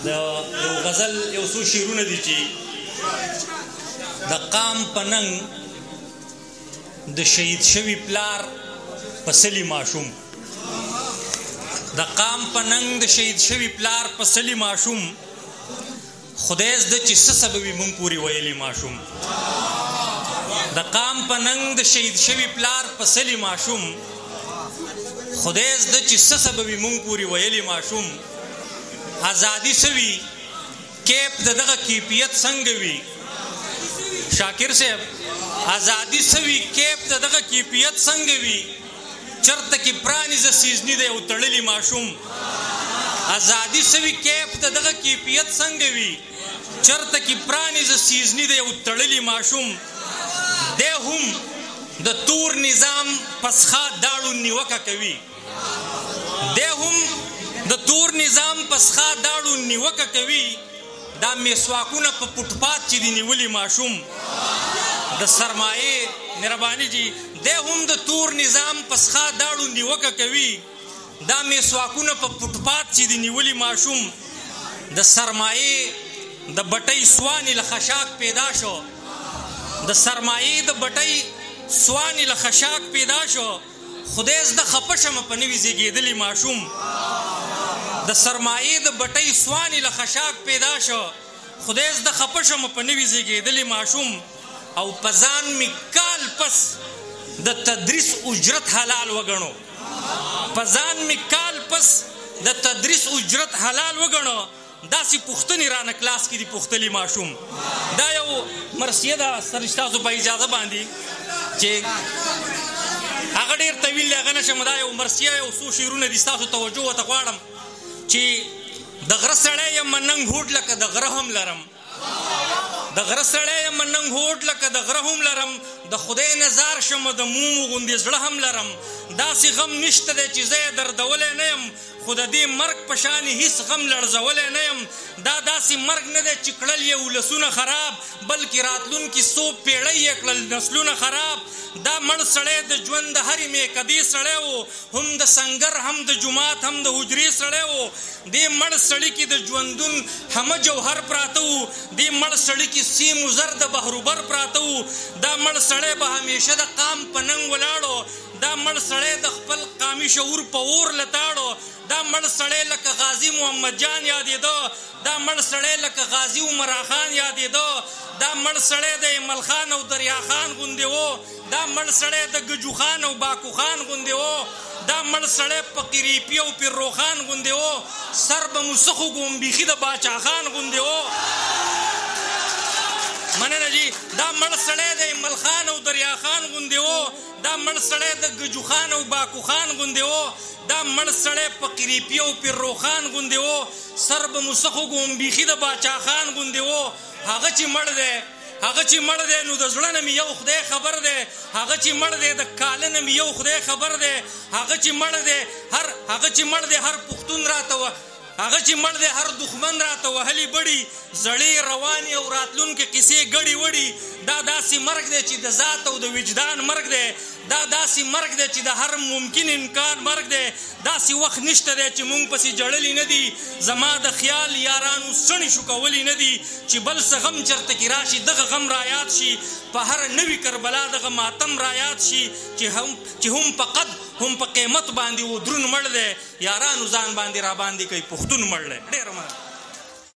د یو غزل یو څو شعرونه دي چې د قام په ننګ د شهید شوي پلار پسلی ماشوم د قام په ننګ د شهید شوي پلار پسلی ماشوم خدای زده چې څه سبب وي مونږ پورې ویلي ماشوم د قام په ننګ د شهید شوي پلار پسلی ماشوم خدای زده چې څه سبب وي مونږ پورې ویلي ماشوم ازادي سوي کیپ دغه کیفیت څنګه وي شاکر صاحب ازادي سوي کیپ دغه کیفیت څنګه وي چرته کې پرانیزه سیزنی دی او تړلی ماشوم ازادي سوي کیپ دغه کیفیت څنګه وي چرته کې پرانیزه سیزنی دی او تړلی ماشوم دی هم د تور نظام پسخا داړو نیوکه کوي دی هم د تور نظام پسخا داړو نیوکه کوي دا میسواکونه په پټپات چې دی نیولي ماشوم د سرمایې مهرباني جی دی هم د تور نظام پسخا داړو نیوکه کوي دا میسواکونه په پټپات چې دی نیولي ماشوم د سرمایې د بټۍ سوانې له خشاک پیدا شو د سرمایې د بټۍ سوانې له خشاک پیدا شو خدای زده خفه شمه په نوي زیږېدلي ماشوم د سرمایې د بټۍ سوانې له خشاک پیدا شو خدای زده خفه شمه په نوي زیږېدلي ماشوم او په ځان مې کال پس د تدریس اجرت حلال وګڼو په ځان مې کال پس د تدریس اجرت حلال وګڼو داسې پوښتنې رانه کلاس کې دي پوښتلي ماشوم دا یو مرثیه ده سر ستاسو په اجازه باندې چې هغه ډېر طویل دی هغه نشم دا یو مرثیه یو څو شعرونه دي ستاسو توجه ورته غواړم چې د غره سړی یم ننګ هوډ لکه د غره هم لرم د غره سړی یم ننګ هوډ لکه د غره هم لرم د خدای نظار شمه د مومو غوندې زړه هم لرم داسې غم نشته دی چې زه یې دردولی نه یم خو د دې مرګ په شانې هېڅ غم لړزولی نه یم دا داسې مرګ نه دی چې کړل یې ولسونه خراب بلکې راتلونکي څو پیړۍ یې کړل نسلونه خراب دا مړ سړی د ژوند د هرې میکدې سړی و هم د سنګر هم د جومات هم د حجرې سړی و دې مړ سړي کې د ژوندون همه جوهر پراته و دې مړ سړي کې سیم و زر د بحروبر پراته و دا مړ سړی به همیشه د قام په ننګ ولاړو دا مړ سړی د خپل قامي شعور په اور لتاړو دا مړ سړی لکه غازي محمد جان یادېده دا مړ سړی لکه غازي عمرا خان یادېده دا مړ سړی د ایمل خان او دریا خان غوندې و دا مړ سړی د ګجو خان او باکو خان غوندې و دا مړ سړی په قریپي او پیرو خان غوندې و سر به مو څه خوږوم بیخي د باچا خان غوندې و مننه جی دا مړ سړی د ایمل خان او دریا خان غوندې و دا مړ سړی د ګجو خان او باکو خان غوندې و دا مړ سړی په قریپي او پیرو خان غوندې و سر به مو څه خوږوم بیخي د باچا خان غوندې و هغه چې مړ دی هغه چې مړ دی نو د زړه نه مې یو خدای خبر دی هغه چې مړ دی د کاله نه مې یو خدای خبر دی هغه چې مړ دی هر پښتون راته هغه چې مړ دی هر دښمن راته وهلي بړي زړې روانې او راتلونکې قصې ګډې وړي دا داسې مرګ دی چې د ذات او د وجدان مرګ دی دا داسې مرګ دی چې د هر ممکن امکان مرګ دی داسې وخت نشته دی چې مونږ پسې جړلی نه دي زما د خیال یارانو سڼې شو کولی نه دي چې بل څه غم چرته کې راشي دغه غم رایاد شي په هر نوي کربلا دغه ماتم رایاد شي چې هم په قد هم په قیمت باندې و درون مړ دی یارانو ځان باندې را باندې کوي پښتون مړ دی ډېره مننه